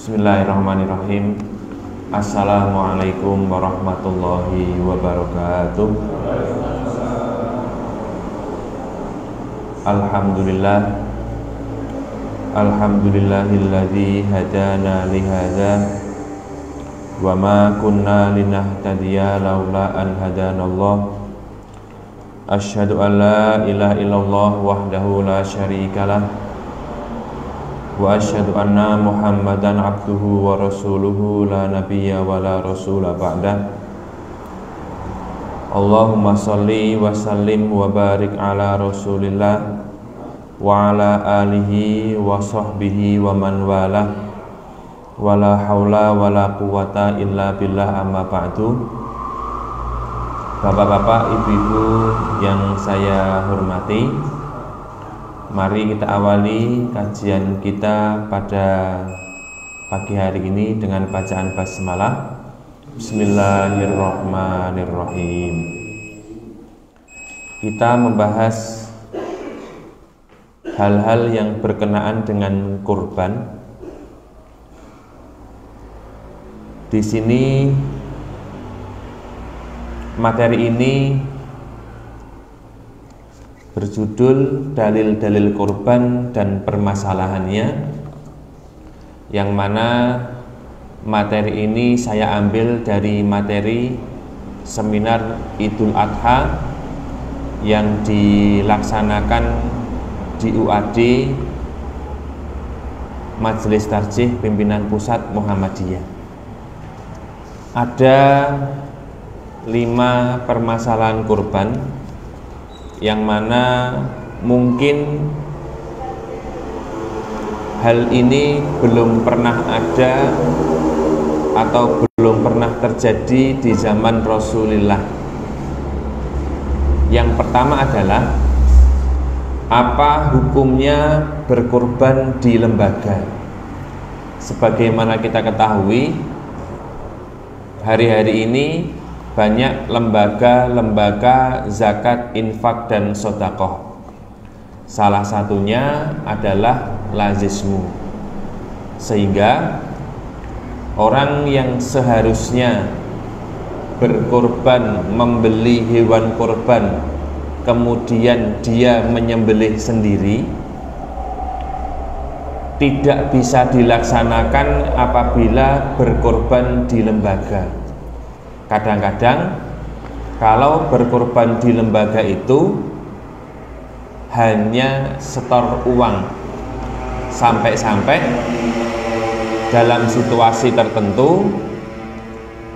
Bismillahirrahmanirrahim. Assalamualaikum warahmatullahi wabarakatuh. Alhamdulillahilladzi hadana lihadza wa ma kunna linahtadiya laula an hadanallah. Asyhadu an la ilaha illallah wahdahu la syarikalah wa asyhadu anna Muhammadan abduhu wa rasuluhu la nabiyya wa la rasula ba'dah. Allahumma salli wa sallim wa barik ala Rasulillah wa ala alihi wa sahbihi wa man walah wa la haula wa la quwata illa billah, amma ba'du. Bapak-bapak, ibu-ibu yang saya hormati, mari kita awali kajian kita pada pagi hari ini dengan bacaan basmalah. Bismillahirrahmanirrahim. Kita membahas hal-hal yang berkenaan dengan kurban. Di sini materi ini berjudul dalil-dalil kurban dan permasalahannya, yang mana materi ini saya ambil dari materi seminar Idul Adha yang dilaksanakan di UAD Majelis Tarjih Pimpinan Pusat Muhammadiyah. Ada 5 permasalahan kurban yang mana mungkin hal ini belum pernah ada atau belum pernah terjadi di zaman Rasulullah. Yang pertama adalah, apa hukumnya berkurban di lembaga? Sebagaimana kita ketahui, hari-hari ini banyak lembaga-lembaga zakat, infak, dan sedekah. Salah satunya adalah Lazismu. Sehingga orang yang seharusnya berkorban, membeli hewan korban, kemudian dia menyembelih sendiri, tidak bisa dilaksanakan apabila berkorban di lembaga. Kadang-kadang kalau berkorban di lembaga itu hanya setor uang, sampai-sampai dalam situasi tertentu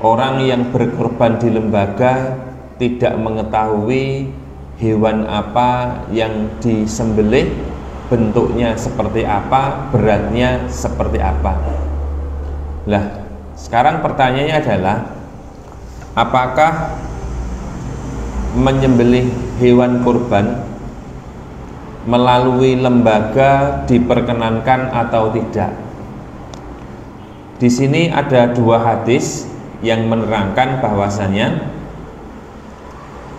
orang yang berkorban di lembaga tidak mengetahui hewan apa yang disembelih, bentuknya seperti apa, beratnya seperti apa. Lah, sekarang pertanyaannya adalah, apakah menyembelih hewan kurban melalui lembaga diperkenankan atau tidak? Di sini ada 2 hadis yang menerangkan bahwasanya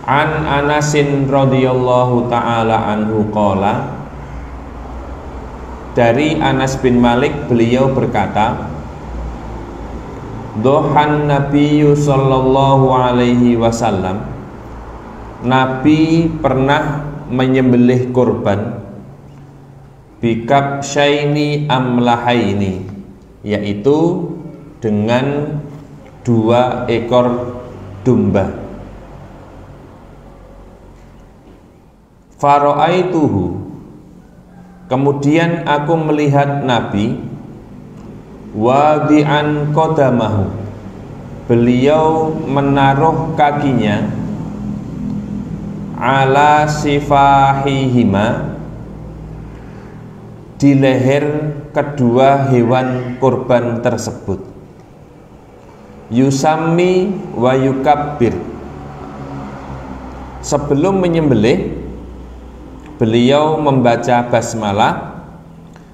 An Anasin radhiyallahu taala anhu qala, dari Anas bin Malik beliau berkata, Dohan Nabiyyu sallallahu alaihi wasallam, Nabi pernah menyembelih kurban bikab syaini amlahaini, yaitu dengan 2 ekor domba. Faro'aituhu, kemudian aku melihat Nabi wadi'an qadamahu, beliau menaruh kakinya ala sifahihima, di leher kedua hewan kurban tersebut. Yusammi wa yukabbir, sebelum menyembelih beliau membaca basmalah,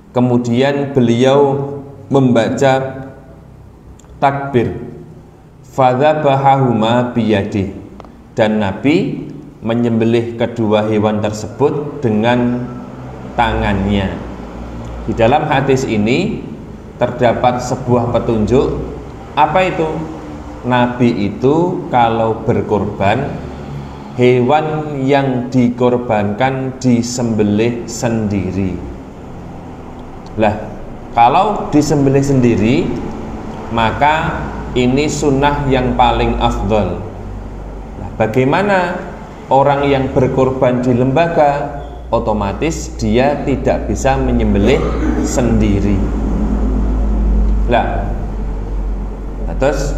kemudian beliau membaca takbir, fadzabahahuma biyadih, dan Nabi menyembelih kedua hewan tersebut dengan tangannya. Di dalam hadis ini terdapat sebuah petunjuk. Apa itu? Nabi itu kalau berkorban, hewan yang dikorbankan disembelih sendiri. Lah, kalau disembelih sendiri, maka ini sunnah yang paling afdol. Nah, bagaimana orang yang berkorban di lembaga? Otomatis dia tidak bisa menyembelih sendiri. Lah, terus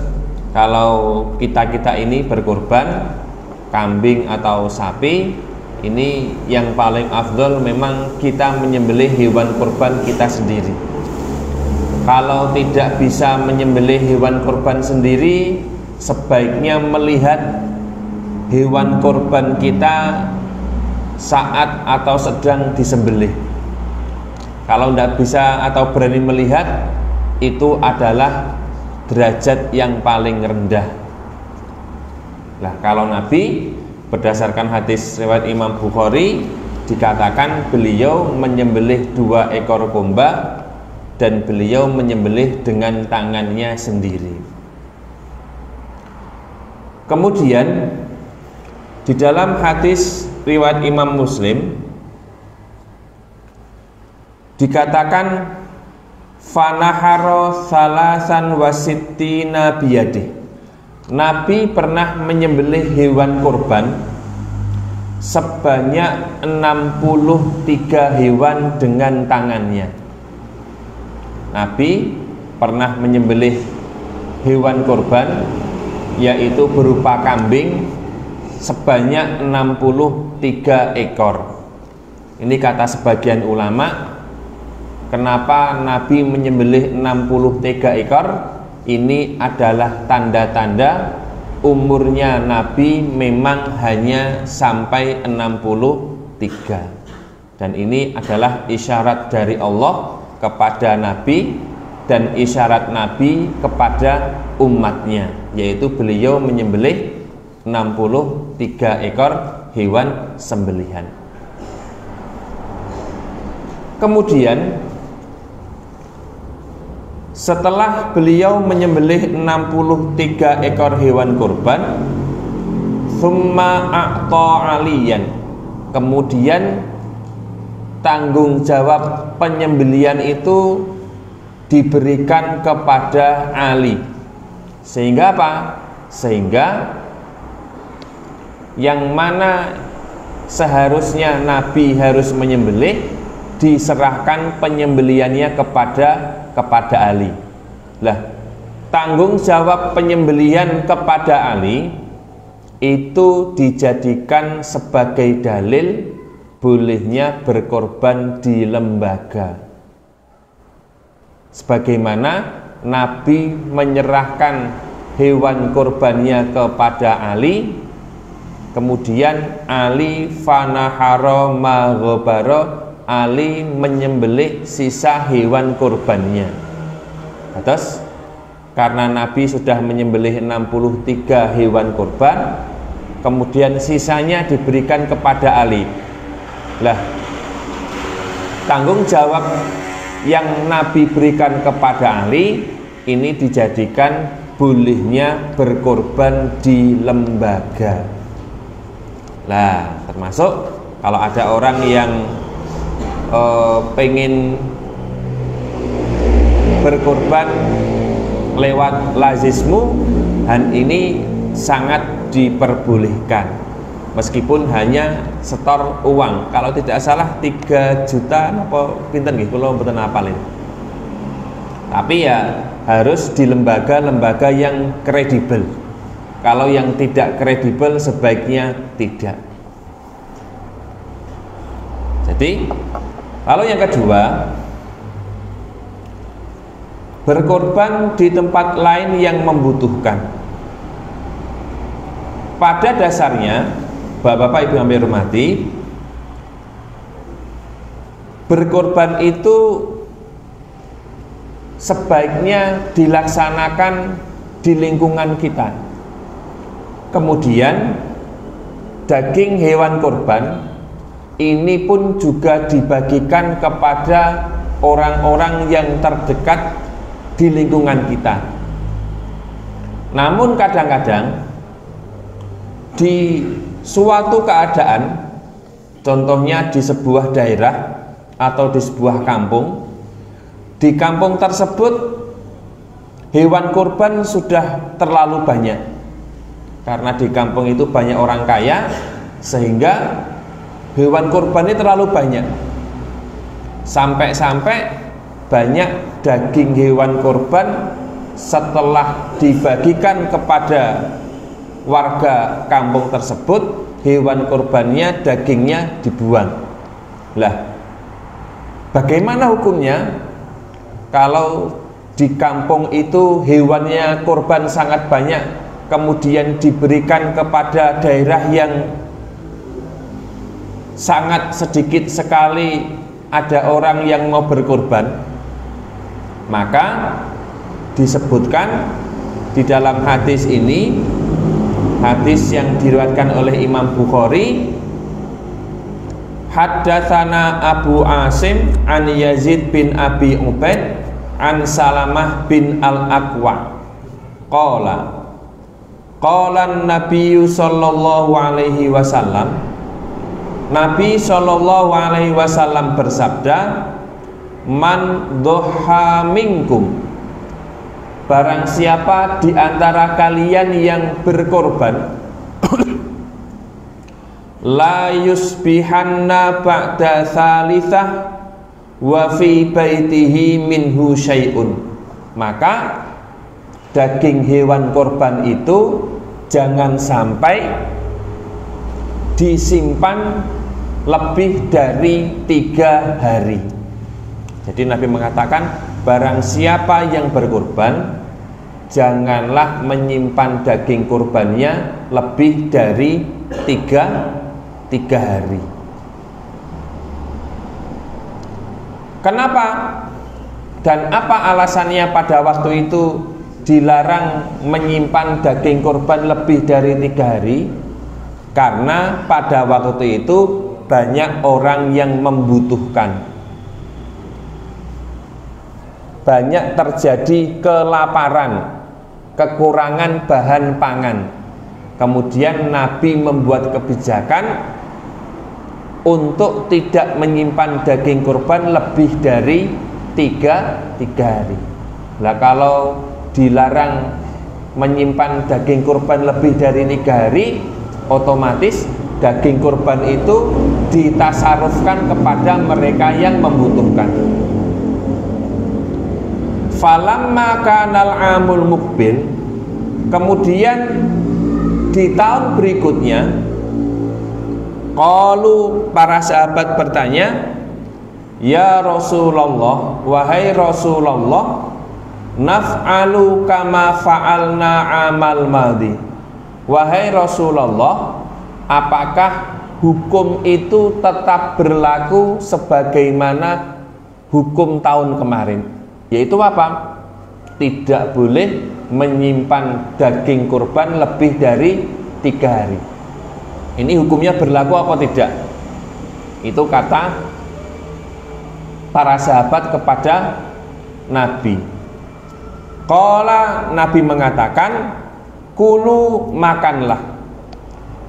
kalau kita ini berkorban kambing atau sapi, ini yang paling afdol memang kita menyembelih hewan korban kita sendiri. Kalau tidak bisa menyembelih hewan korban sendiri, sebaiknya melihat hewan korban kita saat atau sedang disembelih. Kalau tidak bisa atau berani melihat, itu adalah derajat yang paling rendah. Nah, kalau Nabi berdasarkan hadis riwayat Imam Bukhari dikatakan beliau menyembelih 2 ekor domba dan beliau menyembelih dengan tangannya sendiri. Kemudian di dalam hadis riwayat Imam Muslim dikatakan fanaharo salasan wasittina biyadih. Nabi pernah menyembelih hewan korban sebanyak 63 hewan dengan tangannya. Nabi pernah menyembelih hewan korban yaitu berupa kambing sebanyak 63 ekor. Ini kata sebagian ulama, kenapa Nabi menyembelih 63 ekor? Ini adalah tanda-tanda umurnya Nabi memang hanya sampai 63. Dan ini adalah isyarat dari Allah kepada Nabi dan isyarat Nabi kepada umatnya, yaitu beliau menyembelih 63 ekor hewan sembelihan. Kemudian setelah beliau menyembelih 63 ekor hewan kurban, summa a'ta aliyan, kemudian tanggung jawab penyembelihan itu diberikan kepada Ali. Sehingga apa? Sehingga yang mana seharusnya Nabi harus menyembelih, diserahkan penyembelihannya kepada Ali. Lah, tanggung jawab penyembelihan kepada Ali itu dijadikan sebagai dalil bolehnya berkorban di lembaga. Sebagaimana Nabi menyerahkan hewan korbannya kepada Ali, kemudian Ali fanaharo maghobaro, Ali menyembelih sisa hewan korbannya. Terus karena Nabi sudah menyembelih 63 hewan korban, kemudian sisanya diberikan kepada Ali. Lah, tanggung jawab yang Nabi berikan kepada Ali ini dijadikan bolehnya berkorban di lembaga. Lah, termasuk kalau ada orang yang pengen berkorban lewat lazismu, dan ini sangat diperbolehkan meskipun hanya setor uang. Kalau tidak salah 3 juta apa pinten nggih, kula mboten hafal ini. Tapi ya harus di lembaga-lembaga yang kredibel. Kalau yang tidak kredibel sebaiknya tidak. Jadi lalu yang kedua, berkorban di tempat lain yang membutuhkan. Pada dasarnya, Bapak-bapak Ibu yang dihormati, berkorban itu sebaiknya dilaksanakan di lingkungan kita. Kemudian daging hewan korban ini pun juga dibagikan kepada orang-orang yang terdekat di lingkungan kita. Namun kadang-kadang di suatu keadaan, contohnya di sebuah daerah atau di sebuah kampung, di kampung tersebut hewan kurban sudah terlalu banyak. Karena di kampung itu banyak orang kaya, sehingga hewan kurban ini terlalu banyak. Sampai-sampai banyak daging hewan kurban setelah dibagikan kepada warga kampung tersebut, hewan kurbannya, dagingnya dibuang. Lah, bagaimana hukumnya kalau di kampung itu hewannya kurban sangat banyak, kemudian diberikan kepada daerah yang sangat sedikit sekali ada orang yang mau berkurban? Maka disebutkan di dalam hadis ini, hadis yang diriwayatkan oleh Imam Bukhari, haddatsana Abu Asim an Yazid bin Abi Ubaid an Salamah bin Al-Aqwa qala Nabi sallallahu alaihi wasallam, Nabi sallallahu alaihi wasallam bersabda, man dhuha minkum, barang siapa di antara kalian yang berkorban, la yusbihanna ba'da thalithah wa fi baitihi minhu syai'un, maka daging hewan korban itu jangan sampai disimpan lebih dari 3 hari. Jadi Nabi mengatakan, barang siapa yang berkorban, janganlah menyimpan daging kurbannya lebih dari 3 hari. Kenapa? Dan apa alasannya pada waktu itu dilarang menyimpan daging kurban lebih dari 3 hari? Karena pada waktu itu banyak orang yang membutuhkan, banyak terjadi kelaparan, kekurangan bahan pangan. Kemudian Nabi membuat kebijakan untuk tidak menyimpan daging kurban lebih dari 3 hari. Nah, kalau dilarang menyimpan daging kurban lebih dari 3 hari, otomatis daging kurban itu ditasarufkan kepada mereka yang membutuhkan. Falamma kanal amul mukbil, kemudian di tahun berikutnya, qalu, para sahabat bertanya, ya Rasulullah, wahai Rasulullah, naf'alu kama fa'alna amal madhi, wahai Rasulullah, apakah hukum itu tetap berlaku sebagaimana hukum tahun kemarin? Yaitu apa? Tidak boleh menyimpan daging kurban lebih dari 3 hari. Ini hukumnya berlaku apa tidak? Itu kata para sahabat kepada Nabi. Qala, Nabi mengatakan, kulu, makanlah,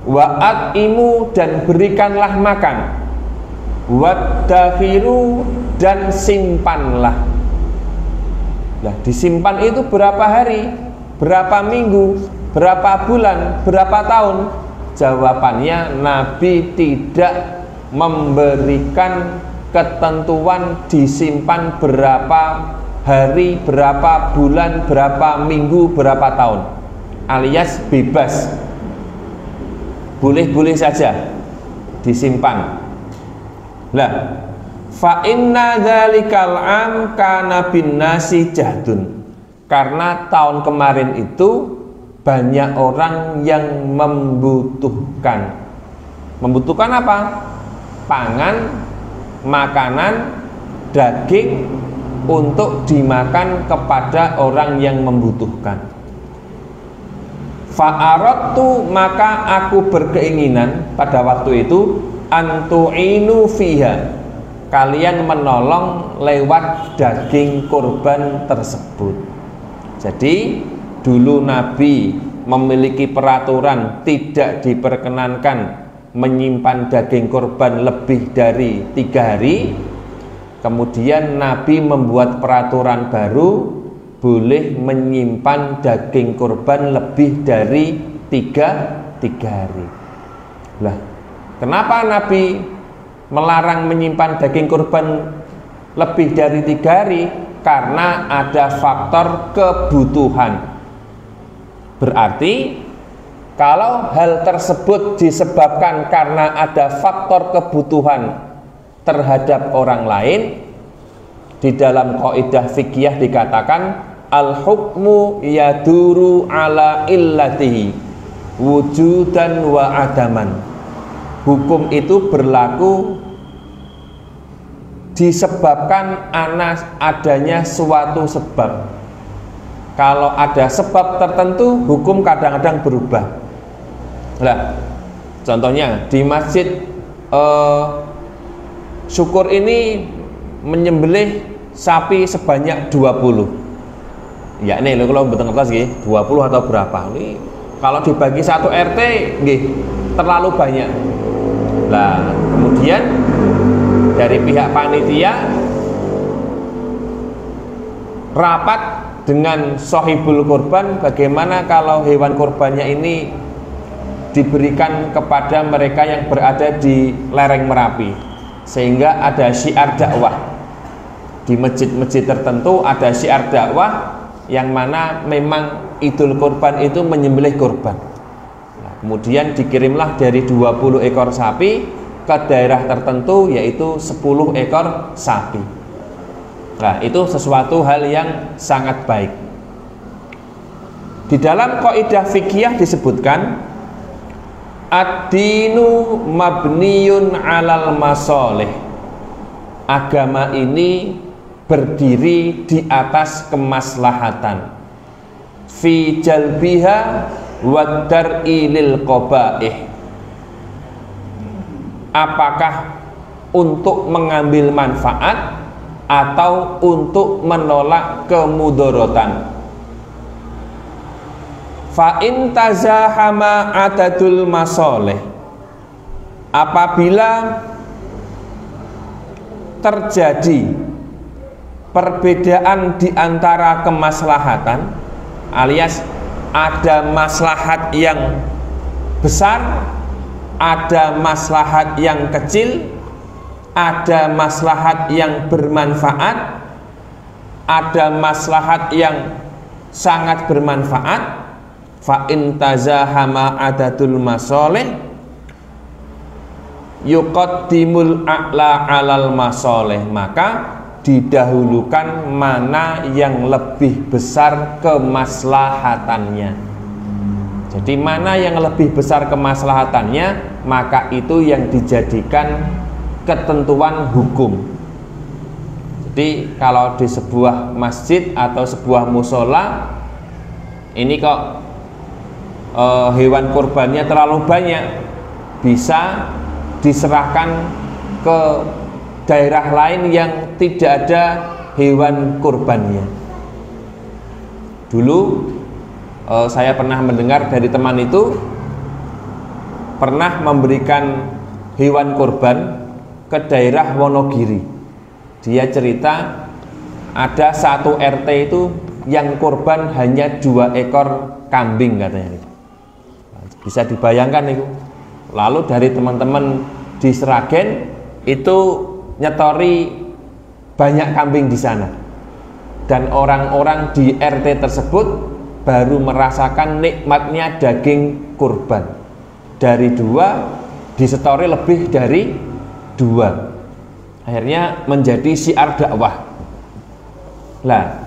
wa'atimu, dan berikanlah makan, waddafiru, dan simpanlah. Nah, disimpan itu berapa hari, berapa minggu, berapa bulan, berapa tahun? Jawabannya, Nabi tidak memberikan ketentuan disimpan berapa hari, berapa bulan, berapa minggu, berapa tahun, alias bebas, boleh-boleh saja disimpan. Lah, fa inna dzalikal am kana bin nasi jahdun, karena tahun kemarin itu banyak orang yang membutuhkan. Membutuhkan apa? Pangan, makanan, daging untuk dimakan kepada orang yang membutuhkan. Fa'aradtu, maka aku berkeinginan pada waktu itu, antu'inu fiha, kalian menolong lewat daging kurban tersebut. Jadi dulu Nabi memiliki peraturan tidak diperkenankan menyimpan daging kurban lebih dari 3 hari. Kemudian Nabi membuat peraturan baru, boleh menyimpan daging kurban lebih dari 3 hari. Lah, kenapa Nabi melarang menyimpan daging kurban lebih dari 3 hari? Karena ada faktor kebutuhan. Berarti kalau hal tersebut disebabkan karena ada faktor kebutuhan terhadap orang lain, di dalam kaidah fikih dikatakan al-hukmu yaduru ala illatihi wujudan wa adaman. Hukum itu berlaku disebabkan adanya suatu sebab. Kalau ada sebab tertentu, hukum kadang-kadang berubah. Nah, contohnya di masjid Syukur ini menyembelih sapi sebanyak 20. Ya ini kalau betul kertas nggih, 20 atau berapa. Ini kalau dibagi satu RT nggih terlalu banyak. Nah, kemudian dari pihak panitia rapat dengan sohibul kurban, bagaimana kalau hewan kurbannya ini diberikan kepada mereka yang berada di lereng Merapi, sehingga ada syiar dakwah. Di masjid-masjid tertentu ada syiar dakwah yang mana memang Idul Kurban itu menyembelih kurban. Nah, kemudian dikirimlah dari 20 ekor sapi ke daerah tertentu, yaitu 10 ekor sapi. Nah, itu sesuatu hal yang sangat baik. Di dalam kaidah fikih disebutkan ad-dinu mabniyun alal masoleh. Agama ini berdiri di atas kemaslahatan. Fi jalbiha wa dar'i lil qabaih. Apakah untuk mengambil manfaat atau untuk menolak kemudorotan. Fa in tazahama adadul masoleh, apabila terjadi perbedaan di antara kemaslahatan, alias ada maslahat yang besar, ada maslahat yang kecil, ada maslahat yang bermanfaat, ada maslahat yang sangat bermanfaat. Fa in tazahama adadul masoleh yuqaddimul a'la alal masoleh, maka didahulukan mana yang lebih besar kemaslahatannya. Jadi mana yang lebih besar kemaslahatannya, maka itu yang dijadikan ketentuan hukum. Jadi kalau di sebuah masjid atau sebuah musola ini kok hewan kurbannya terlalu banyak, bisa diserahkan ke daerah lain yang tidak ada hewan kurbannya. Dulu saya pernah mendengar dari teman itu pernah memberikan hewan kurban ke daerah Wonogiri. Dia cerita ada satu RT itu yang kurban hanya 2 ekor kambing katanya. Bisa dibayangkan itu. Lalu dari teman-teman di Sragen itu nyetori banyak kambing di sana, dan orang-orang di RT tersebut baru merasakan nikmatnya daging kurban. Dari 2 disetori lebih dari 2, akhirnya menjadi syiar dakwah. Lah,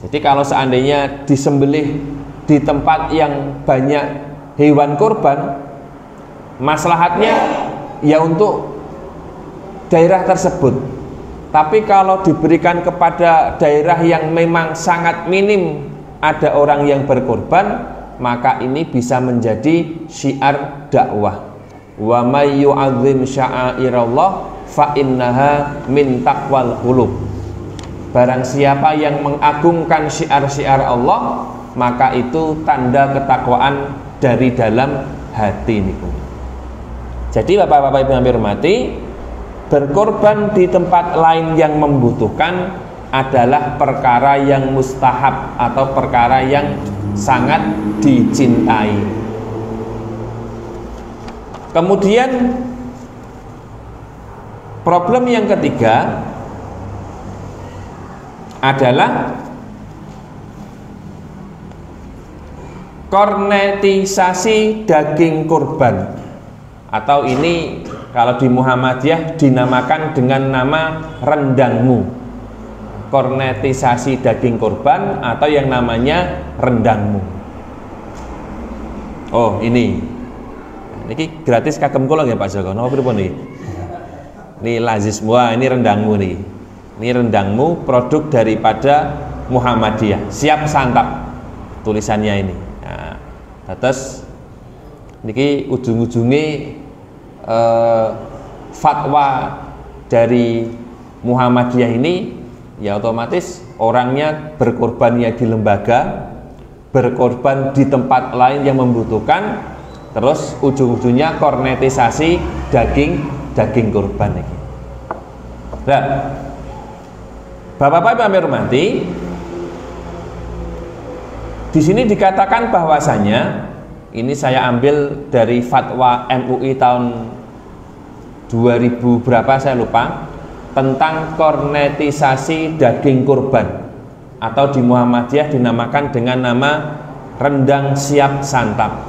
jadi kalau seandainya disembelih di tempat yang banyak hewan kurban, maslahatnya ya untuk daerah tersebut. Tapi kalau diberikan kepada daerah yang memang sangat minim ada orang yang berkorban, maka ini bisa menjadi syiar dakwah. Wa may yu'azzim sya'airallah fa innaha min taqwal qulub. Barang siapa yang mengagungkan syiar-syiar Allah, maka itu tanda ketakwaan dari dalam hati niku. Jadi Bapak-bapak Ibu yang hormati, berkorban di tempat lain yang membutuhkan adalah perkara yang mustahab atau perkara yang sangat dicintai. Kemudian problem yang ketiga adalah kornetisasi daging kurban, atau ini kalau di Muhammadiyah dinamakan dengan nama rendangmu. Kornetisasi daging kurban atau yang namanya rendangmu. Oh, ini gratis kagem kula nggih Pak Joko. Napa pripun niki? Ini lazis, wah ini rendangmu nih. Ini rendangmu, produk daripada Muhammadiyah, siap santap tulisannya ini. Nah, terus niki ujung-ujungnya fatwa dari Muhammadiyah ini ya otomatis orangnya berkorban ya di lembaga, berkorban di tempat lain yang membutuhkan, terus ujung-ujungnya kornetisasi daging kurban ini. Nah, Bapak-bapak yang hormati, di sini dikatakan bahwasanya, ini saya ambil dari fatwa MUI tahun 2000 berapa saya lupa, tentang kornetisasi daging kurban, atau di Muhammadiyah dinamakan dengan nama rendang siap santap.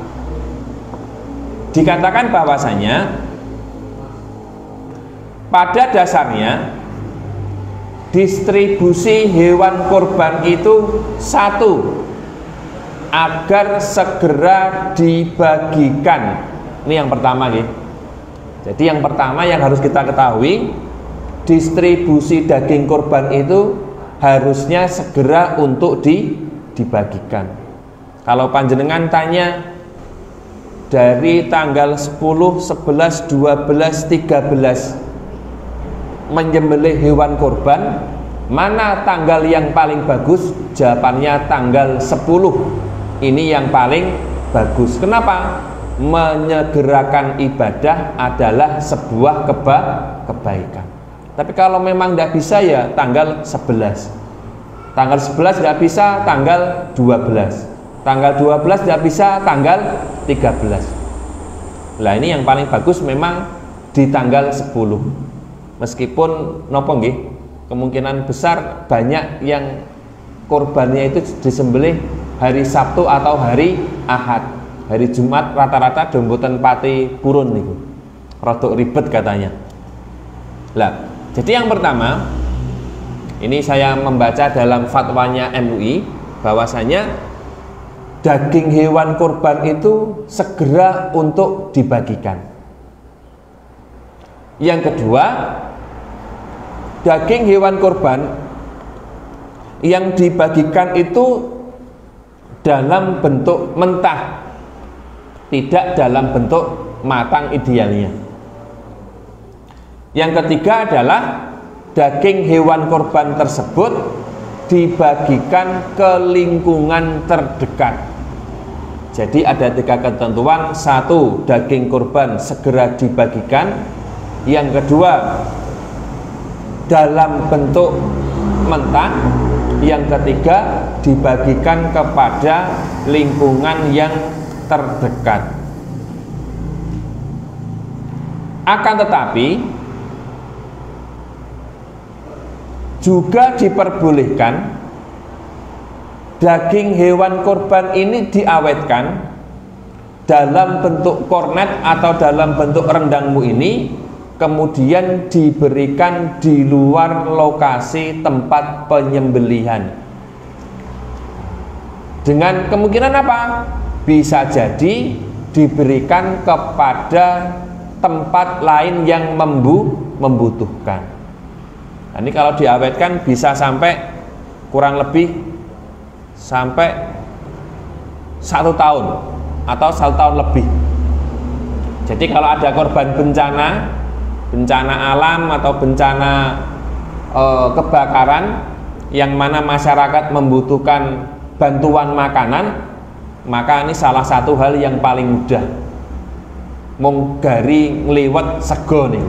Dikatakan bahwasanya pada dasarnya distribusi hewan kurban itu satu, agar segera dibagikan. Ini yang pertama nih. Jadi yang pertama yang harus kita ketahui, distribusi daging kurban itu harusnya segera untuk dibagikan. Kalau panjenengan tanya dari tanggal 10, 11, 12, 13 menyembelih hewan kurban, mana tanggal yang paling bagus? Jawabannya tanggal 10. Ini yang paling bagus. Kenapa? Menyegerakan ibadah adalah sebuah kebaikan. Tapi kalau memang tidak bisa ya tanggal 11. Tanggal 11 tidak bisa, tanggal 12. Tanggal 12 tidak bisa, tanggal 13. Nah, ini yang paling bagus memang di tanggal 10. Meskipun nopo nggih, kemungkinan besar banyak yang korbannya itu disembelih hari Sabtu atau hari Ahad. Hari Jumat rata-rata domboten pati purun niku. Rodok ribet katanya. Lah, jadi yang pertama, ini saya membaca dalam fatwanya MUI bahwasanya daging hewan kurban itu segera untuk dibagikan. Yang kedua, daging hewan kurban yang dibagikan itu dalam bentuk mentah, tidak dalam bentuk matang idealnya. Yang ketiga adalah daging hewan kurban tersebut dibagikan ke lingkungan terdekat. Jadi ada 3 ketentuan. 1, daging kurban segera dibagikan. Yang kedua, dalam bentuk mentah. Yang ketiga, dibagikan kepada lingkungan yang terdekat. Akan tetapi juga diperbolehkan daging hewan kurban ini diawetkan dalam bentuk kornet atau dalam bentuk rendangmu ini, kemudian diberikan di luar lokasi tempat penyembelihan. Dengan kemungkinan apa? Bisa jadi diberikan kepada tempat lain yang membutuhkan. Nah, ini kalau diawetkan bisa sampai kurang lebih sampai 1 tahun atau 1 tahun lebih. Jadi kalau ada korban bencana bencana alam atau bencana kebakaran yang mana masyarakat membutuhkan bantuan makanan, maka ini salah satu hal yang paling mudah. Mung gari ngliwet sego nih,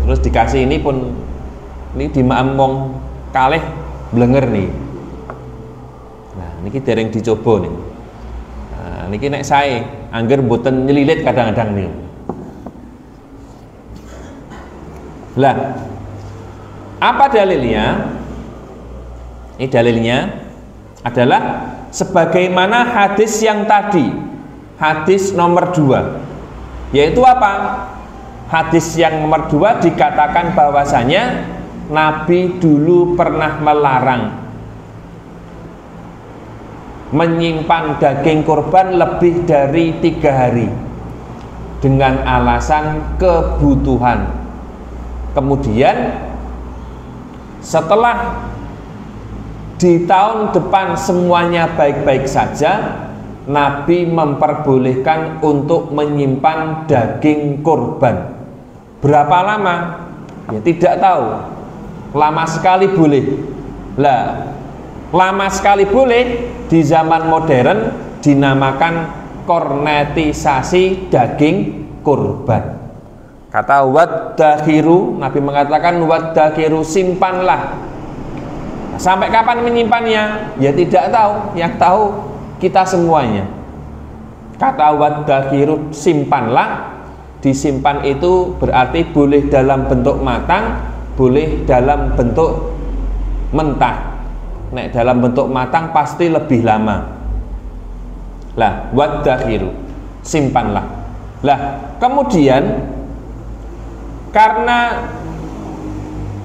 terus dikasih ini pun ini dimaem wong kalih blenger nih. Nah niki dereng dicoba nih. Nah niki nek sae angger mboten nyelilit kadang-kadang nih. Lah apa dalilnya? Ini dalilnya adalah sebagaimana hadis yang tadi, hadis nomor 2, yaitu apa? Hadis yang nomor 2 dikatakan bahwasanya Nabi dulu pernah melarang menyimpan daging kurban lebih dari 3 hari dengan alasan kebutuhan. Kemudian setelah di tahun depan semuanya baik-baik saja, Nabi memperbolehkan untuk menyimpan daging kurban. Berapa lama? Ya tidak tahu. Lama sekali boleh. Lah, lama sekali boleh di zaman modern dinamakan kornetisasi daging kurban. Kata waddakiru, Nabi mengatakan waddakiru, simpanlah. Nah, sampai kapan menyimpannya? Ya tidak tahu. Yang tahu kita semuanya. Kata waddakiru, simpanlah. Disimpan itu berarti boleh dalam bentuk matang, boleh dalam bentuk mentah. Nek dalam bentuk matang pasti lebih lama. Lah, waddakiru, simpanlah. Lah, kemudian karena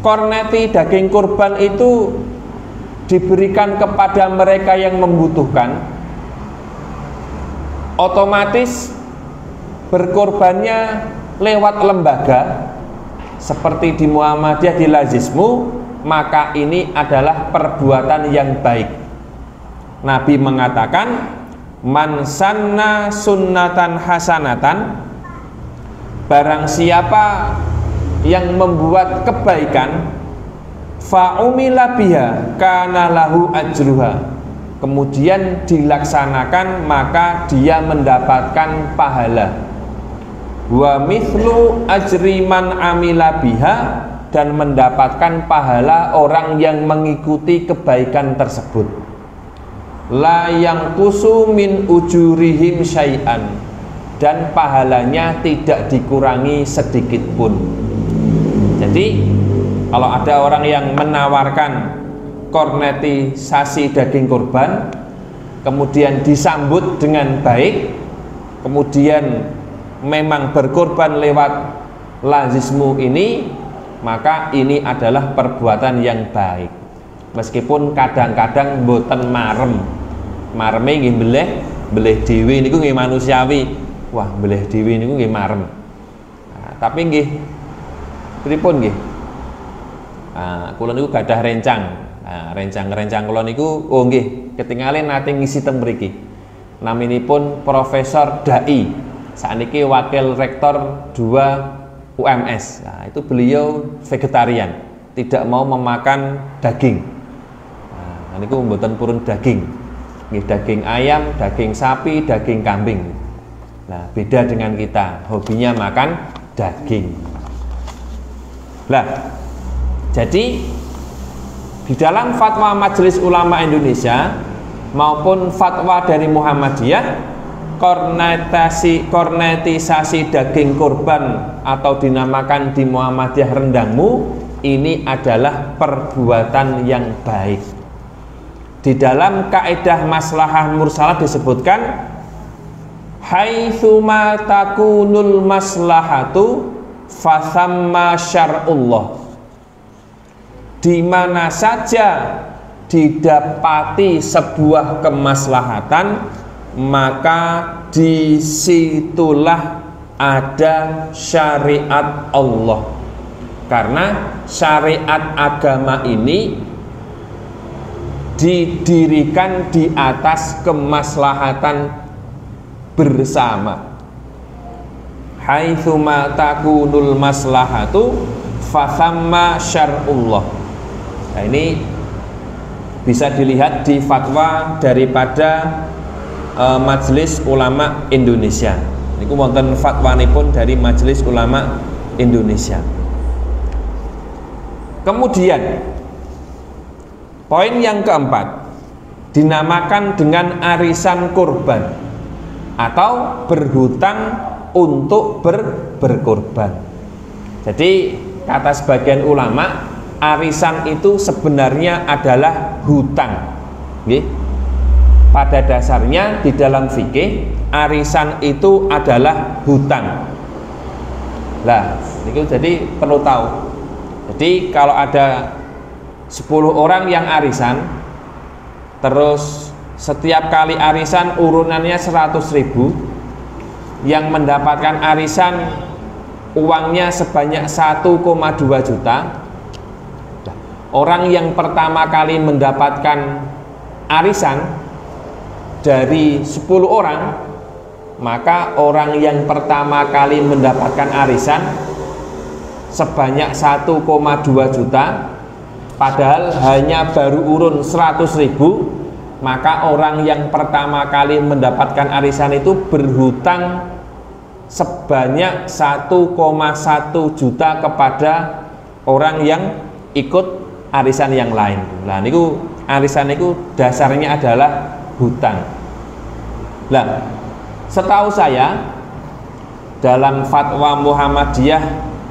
korneti daging kurban itu diberikan kepada mereka yang membutuhkan, otomatis berkorbannya lewat lembaga seperti di Muhammadiyah, di Lazismu, maka ini adalah perbuatan yang baik. Nabi mengatakan, man sanna sunnatan hasanatan, barang siapa yang membuat kebaikan, fa'umila biha kana lahu ajruha, kemudian dilaksanakan, maka dia mendapatkan pahala. Wa mithlu ajri man amila biha, dan mendapatkan pahala orang yang mengikuti kebaikan tersebut. La yang kusu min ujurihim syai'an, dan pahalanya tidak dikurangi sedikit pun. Jadi kalau ada orang yang menawarkan kornetisasi daging kurban, kemudian disambut dengan baik, kemudian memang berkorban lewat lazismu ini, maka ini adalah perbuatan yang baik. Meskipun kadang-kadang mboten mareme nggih beleh dhewe niku nggih manusiawi. Wah, beleh dhewe niku nggih marem. Nah, tapi nggih pripun nggih? Kula niku gadah rencang. Rencang kula niku nggih ketinggalan nate ngisi teng mriki. Naminipun Profesor Dai. Sakniki Wakil Rektor 2 UMS. Nah, itu beliau vegetarian, tidak mau memakan daging. Nah, niku mboten purun daging. Nggih daging ayam, daging sapi, daging kambing. Nah, beda dengan kita, hobinya makan daging. Lah, jadi di dalam fatwa Majelis Ulama Indonesia maupun fatwa dari Muhammadiyah, kornetisasi daging kurban atau dinamakan di Muhammadiyah rendangmu, ini adalah perbuatan yang baik. Di dalam kaidah maslahah mursalah disebutkan, haitsuma takunul maslahatu fathamma syar'ullah. Di mana saja didapati sebuah kemaslahatan, maka disitulah ada syariat Allah. Karena syariat agama ini didirikan di atas kemaslahatan bersama. haitsuma takunul maslahatu fathamma syar'ullah. Nah, ini bisa dilihat di fatwa daripada Majelis Ulama Indonesia. Niku wonten fatwanipun dari Majelis Ulama Indonesia. Kemudian poin yang keempat dinamakan dengan arisan kurban atau berhutang untuk berkorban. Jadi kata sebagian ulama, arisan itu sebenarnya adalah hutang. Pada dasarnya di dalam fikih arisan itu adalah hutang. Lah, itu jadi perlu tahu. Jadi kalau ada 10 orang yang arisan, terus setiap kali arisan urunannya 100.000, yang mendapatkan arisan uangnya sebanyak 1,2 juta. Orang yang pertama kali mendapatkan arisan dari 10 orang, maka orang yang pertama kali mendapatkan arisan sebanyak 1,2 juta, padahal hanya baru urun 100.000, maka orang yang pertama kali mendapatkan arisan itu berhutang sebanyak 1,1 juta kepada orang yang ikut arisan yang lain. Nah, niku arisan niku dasarnya adalah hutang. Lah, setahu saya dalam fatwa Muhammadiyah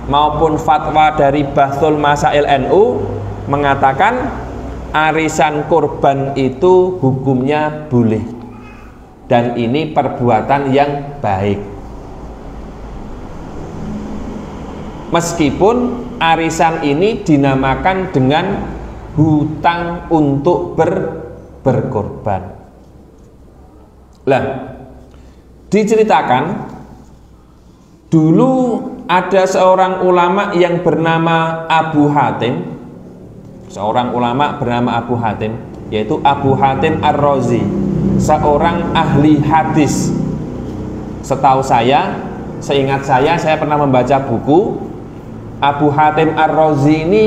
maupun fatwa dari Bahthul Masail NU mengatakan arisan kurban itu hukumnya boleh, dan ini perbuatan yang baik. Meskipun arisan ini dinamakan dengan hutang untuk berkorban. Lah, diceritakan dulu ada seorang ulama yang bernama Abu Hatim, yaitu Abu Hatim Ar-Razi, seorang ahli hadis. Setahu saya, seingat saya pernah membaca buku Abu Hatim Ar-Razi ini.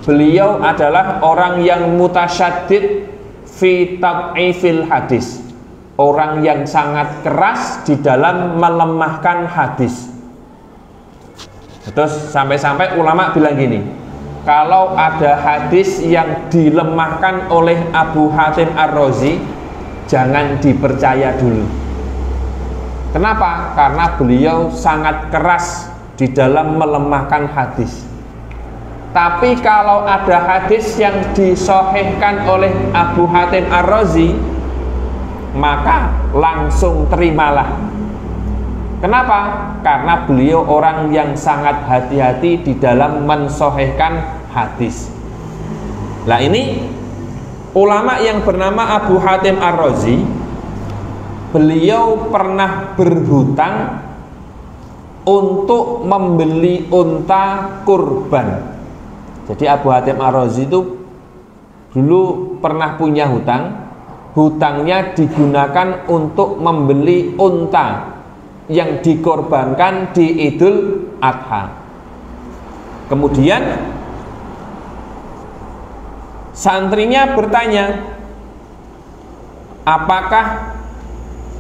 Beliau adalah orang yang mutasyaddid fi tad'ifil hadis, orang yang sangat keras di dalam melemahkan hadis. Terus sampai-sampai ulama bilang gini, kalau ada hadis yang dilemahkan oleh Abu Hatim Ar-Razi, jangan dipercaya dulu. Kenapa? Karena beliau sangat keras di dalam melemahkan hadis. Tapi kalau ada hadis yang disahihkan oleh Abu Hatim Ar-Razi, maka langsung terimalah. Kenapa? Karena beliau orang yang sangat hati-hati di dalam mensahihkan hadis. Nah, ini ulama yang bernama Abu Hatim Ar-Razi, beliau pernah berhutang untuk membeli unta kurban. Jadi Abu Hatim Ar-Razi itu dulu pernah punya hutang. Hutangnya digunakan untuk membeli unta yang dikorbankan di Idul Adha. Kemudian santrinya bertanya, apakah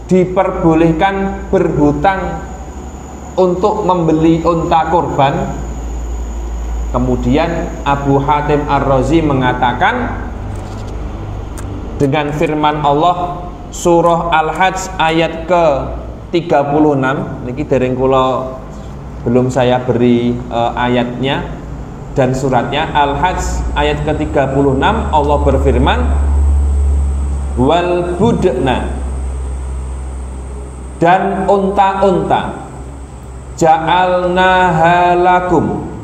diperbolehkan berhutang untuk membeli unta korban? Kemudian Abu Hatim Ar-Razi mengatakan dengan firman Allah surah Al-Hajj ayat ke-36, niki dereng kula belum saya beri ayatnya dan suratnya. Al-Hajj ayat ke-36 Allah berfirman, wal budna, dan unta-unta, ja'alnaha lakum,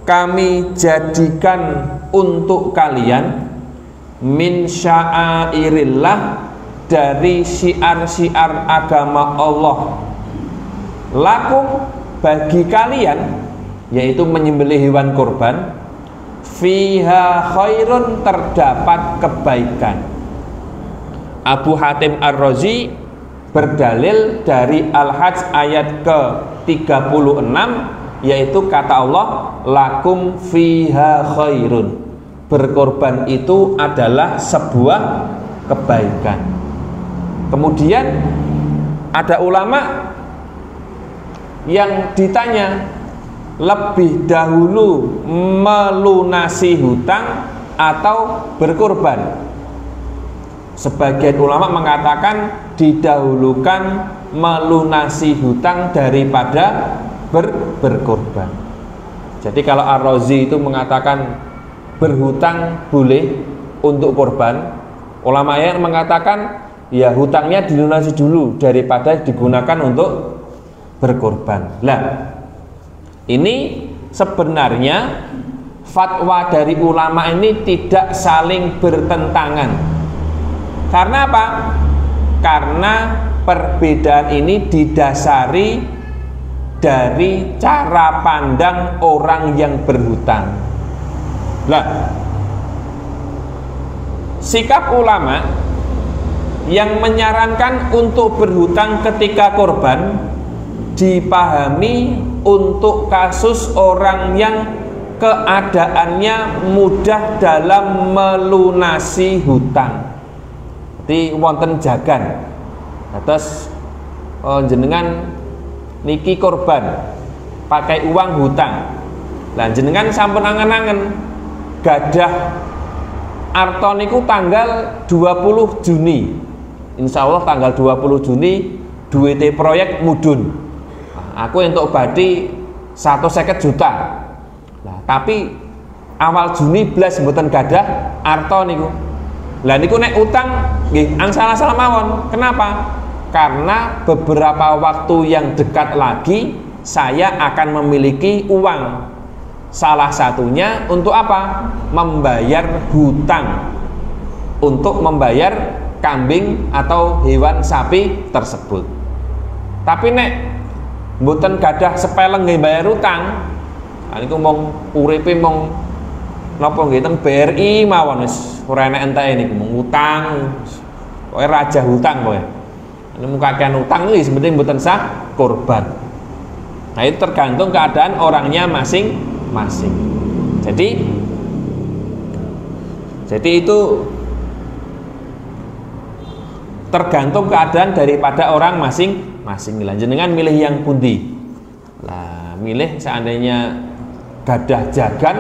kami jadikan untuk kalian, min sya'airillah, dari syiar-syiar agama Allah, lakum, bagi kalian, yaitu menyembelih hewan kurban, fiha khairun, terdapat kebaikan. Abu Hatim Ar-Razi berdalil dari Al-Hajj ayat ke-36, yaitu kata Allah, lakum fiha khairun. Berkorban itu adalah sebuah kebaikan. Kemudian ada ulama yang ditanya, lebih dahulu melunasi hutang atau berkorban? Sebagian ulama mengatakan didahulukan melunasi hutang daripada berkorban. Jadi kalau Ar-Razi itu mengatakan berhutang boleh untuk korban, ulama yang mengatakan ya hutangnya dilunasi dulu daripada digunakan untuk berkorban. Lah, ini sebenarnya fatwa dari ulama ini tidak saling bertentangan. Karena apa? Karena perbedaan ini didasari dari cara pandang orang yang berhutang. Lah, sikap ulama yang menyarankan untuk berhutang ketika korban dipahami untuk kasus orang yang keadaannya mudah dalam melunasi hutang. Di wonten jagan, atas jenengan niki korban pakai uang hutang. Lah jenengan sampun angen-angen gadah arto niku tanggal 20 Juni. Insya Allah tanggal 20 Juni duite proyek mudun. Aku entuk badi 150 juta. Lah tapi awal Juni belas mboten gadah arto niku. Lah niku nek utang nggih angsal-asal mawon. Kenapa? Karena beberapa waktu yang dekat lagi saya akan memiliki uang. Salah satunya untuk apa? Membayar hutang. Untuk membayar kambing atau hewan sapi tersebut. Tapi nek mboten gadah sepeleng nggih bayar hutang, niku mong uripe mong napa nggih teng BRI mawon wis ora enek enteke niku mung utang. Kowe raja hutang kowe. Ini mukakan utang iki sebenarnya mboten sah korban. Nah, itu tergantung keadaan orangnya masing-masing. Jadi itu tergantung keadaan daripada orang masing-masing. Jenengan milih yang pundi? Lah, milih seandainya gadah jagan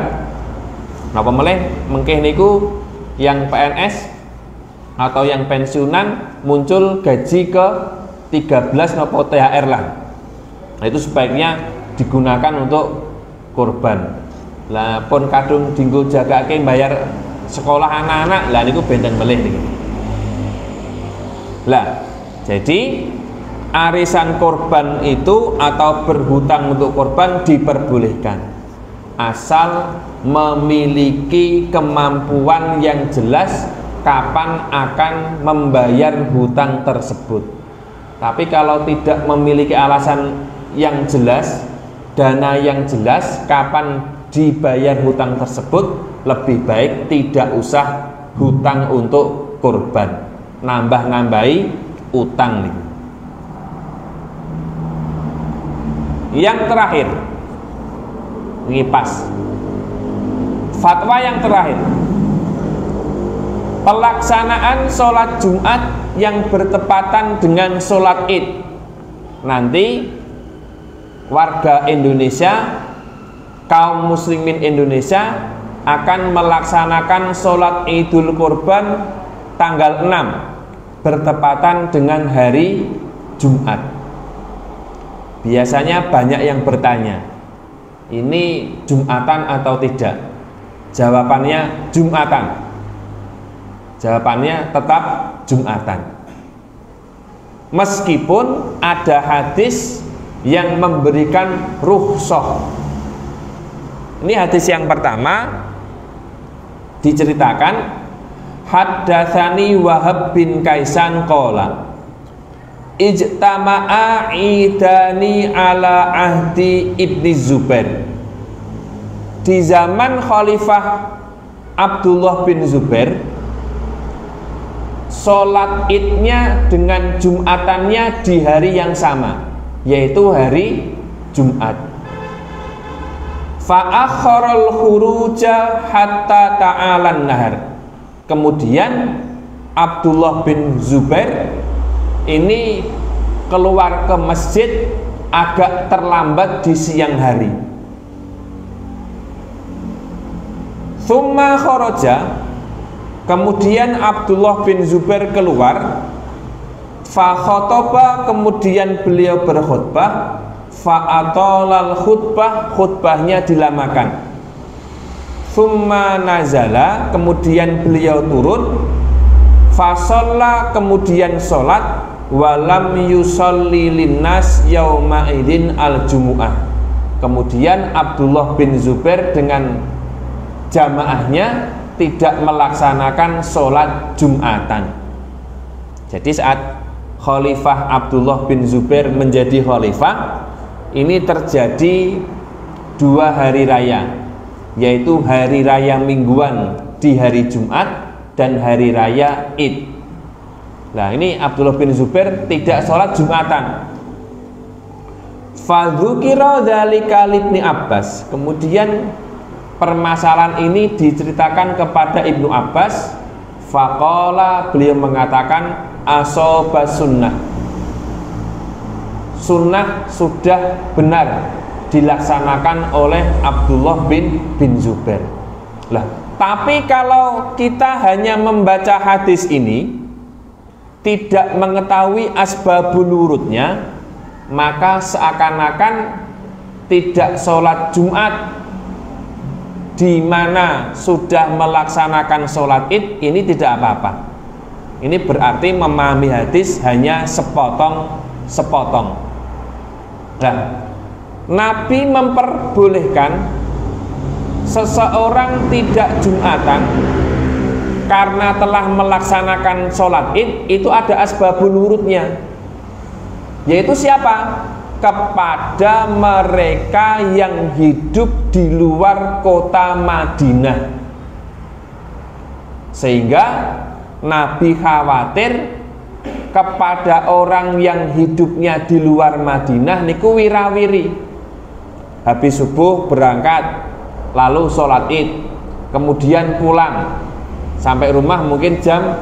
napa meleh mengkeh niku yang PNS atau yang pensiunan muncul gaji ke 13 napa THR lah. Nah, itu sebaiknya digunakan untuk korban. Lah pun kadung dinggo jagake bayar sekolah anak-anak, lah niku benten meleh niki. Lah, jadi arisan korban itu atau berhutang untuk korban diperbolehkan asal memiliki kemampuan yang jelas kapan akan membayar hutang tersebut. Tapi kalau tidak memiliki alasan yang jelas, dana yang jelas kapan dibayar hutang tersebut, lebih baik tidak usah hutang untuk korban, nambah-nambahi utang nih. Yang terakhir, ini pas fatwa yang terakhir, pelaksanaan sholat Jumat yang bertepatan dengan sholat Id. Nanti warga Indonesia, kaum muslimin Indonesia akan melaksanakan sholat Idul Kurban tanggal 6 bertepatan dengan hari Jumat. Biasanya banyak yang bertanya, ini Jumatan atau tidak? Jawabannya Jumatan. Jawabannya tetap Jumatan. Meskipun ada hadis yang memberikan rukhsah. Ini hadis yang pertama diceritakan, haddatsani Wahab bin Kaisan qala ijtama'a idani ala ahdi Ibni Zubair. Di zaman Khalifah Abdullah bin Zubair, sholat idnya dengan jumatannya di hari yang sama, yaitu hari Jumat. Fa'akharal khuruja hatta ta'alan nahar. Kemudian Abdullah bin Zubair ini keluar ke masjid agak terlambat di siang hari. Tsumma kharaja, kemudian Abdullah bin Zubair keluar. Fa khotoba, kemudian beliau berkhutbah. Fa atalal khutbah, khutbahnya dilamakan. Tsumma nazala, kemudian beliau turun. Fa shalla, kemudian sholat. Walam yusolli linnas yauma idin al jumu'ah. Kemudian Abdullah bin Zubair dengan jamaahnya tidak melaksanakan sholat Jumatan. Jadi saat Khalifah Abdullah bin Zubair menjadi khalifah, ini terjadi 2 hari raya, yaitu hari raya mingguan di hari Jumat dan hari raya Id. Nah, ini Abdullah bin Zubair tidak sholat Jumatan. Fadzukira dzalika libni Abbas. Kemudian permasalahan ini diceritakan kepada Ibnu Abbas. Faqala, beliau mengatakan asoba sunnah. Sunnah sudah benar dilaksanakan oleh Abdullah bin Zubair. Lah, tapi kalau kita hanya membaca hadis ini, tidak mengetahui asbabul wurudnya, maka seakan-akan tidak sholat Jumat di mana sudah melaksanakan sholat Id, ini tidak apa-apa. Ini berarti memahami hadis hanya sepotong-sepotong. Nah, Nabi memperbolehkan seseorang tidak Jumatan karena telah melaksanakan sholat Id, itu ada asbabul wurudnya. Yaitu siapa? Kepada mereka yang hidup di luar kota Madinah. Sehingga Nabi khawatir kepada orang yang hidupnya di luar Madinah niku wirawiri. Habis subuh berangkat, lalu sholat Id, kemudian pulang. Sampai rumah mungkin jam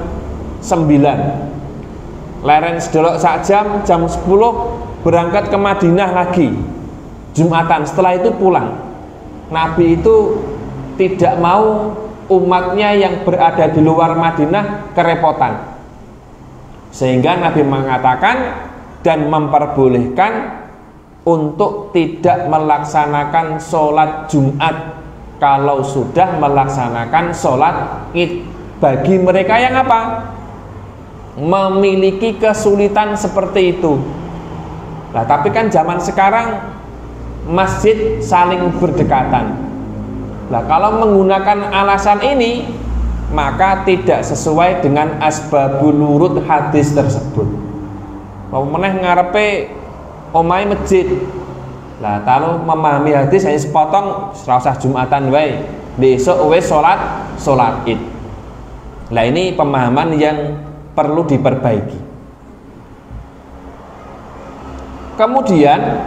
9. Leren sedelok sak jam 10 berangkat ke Madinah lagi Jumatan, setelah itu pulang. Nabi itu tidak mau umatnya yang berada di luar Madinah kerepotan, sehingga Nabi mengatakan dan memperbolehkan untuk tidak melaksanakan sholat Jumat kalau sudah melaksanakan sholat Id, bagi mereka yang apa? Memiliki kesulitan seperti itu. Nah, tapi kan zaman sekarang masjid saling berdekatan. Nah, kalau menggunakan alasan ini, maka tidak sesuai dengan asbabul wurud hadis tersebut. Mau meneh ngarepe omahe masjid. Lah, kalau memahami hadis hanya sepotong, ora usah Jumatan wae. Besok wis salat Id. Lah, ini pemahaman yang perlu diperbaiki. Kemudian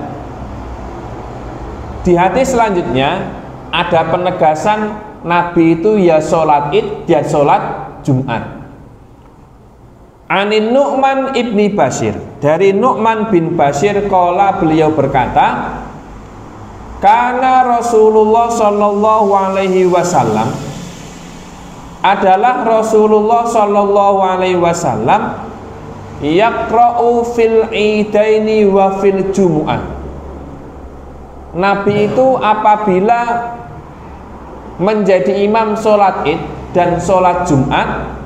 di hadis selanjutnya ada penegasan Nabi itu ya sholat Id, ya sholat Jumat. Anin Nu'man ibni Bashir, dari Nu'man bin Bashir qala, beliau berkata, karena Rasulullah sallallahu alaihi wasallam, adalah Rasulullah sallallahu alaihi wasallam yaqra'u fil idaini wa fil jumu'ah. Nabi itu apabila menjadi imam sholat Id dan sholat Jumat,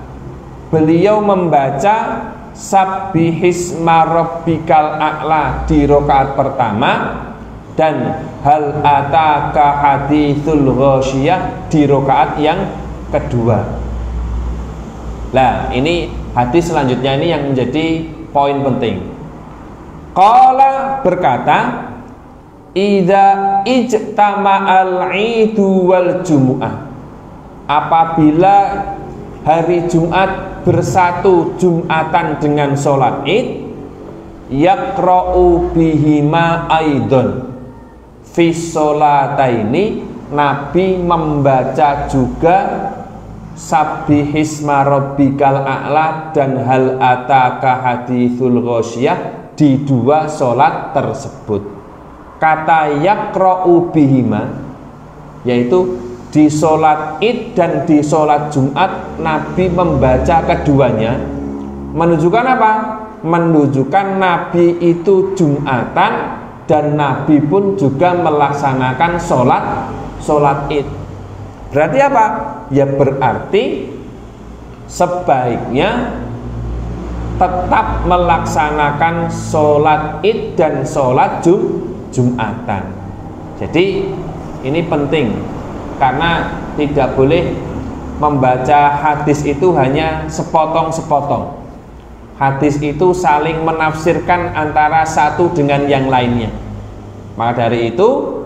beliau membaca Sabbihisma rabbikal a'la di rakaat pertama dan hal ataka haditsul ghasyiyah di rakaat yang kedua. Nah, ini hadis selanjutnya ini yang menjadi poin penting. Qala berkata, idza ijtama'al idu wal jumu'ah, apabila hari Jumat bersatu Jumatan dengan sholat id, yaqra'u bihima aidon fi sholataini, Nabi membaca juga Sabbihisma rabbikal a'la dan hal ataka hadithul ghasyiyah di dua sholat tersebut. Kata yaqra'u bihima, yaitu di sholat id dan di sholat Jumat, Nabi membaca keduanya, menunjukkan apa? Menunjukkan Nabi itu Jumatan dan Nabi pun juga melaksanakan sholat id. Berarti apa? Ya berarti sebaiknya tetap melaksanakan sholat id dan sholat Jumatan. Jadi ini penting, karena tidak boleh membaca hadis itu hanya sepotong-sepotong. Hadis itu saling menafsirkan antara satu dengan yang lainnya. Maka dari itu,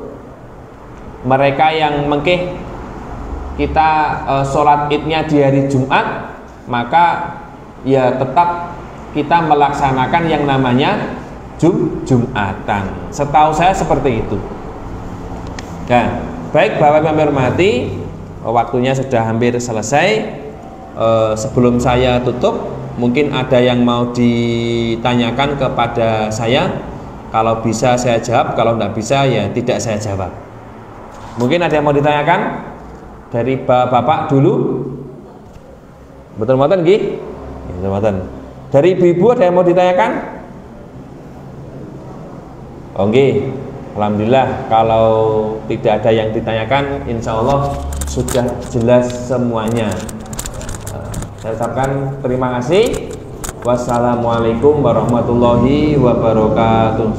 mereka yang mengkeh kita sholat idnya di hari Jumat, maka ya tetap kita melaksanakan yang namanya Jumatan. Setahu saya seperti itu. Nah, baik Bapak Ibu yang hormati, waktunya sudah hampir selesai. Sebelum saya tutup, mungkin ada yang mau ditanyakan kepada saya. Kalau bisa saya jawab, kalau tidak bisa ya tidak saya jawab. Mungkin ada yang mau ditanyakan dari Bapak dulu. Betul mboten nggih? Betul mboten. Dari Ibu ada yang mau ditanyakan? Oh nggih. Alhamdulillah, kalau tidak ada yang ditanyakan, insya Allah sudah jelas semuanya. Saya ucapkan terima kasih. Wassalamualaikum warahmatullahi wabarakatuh.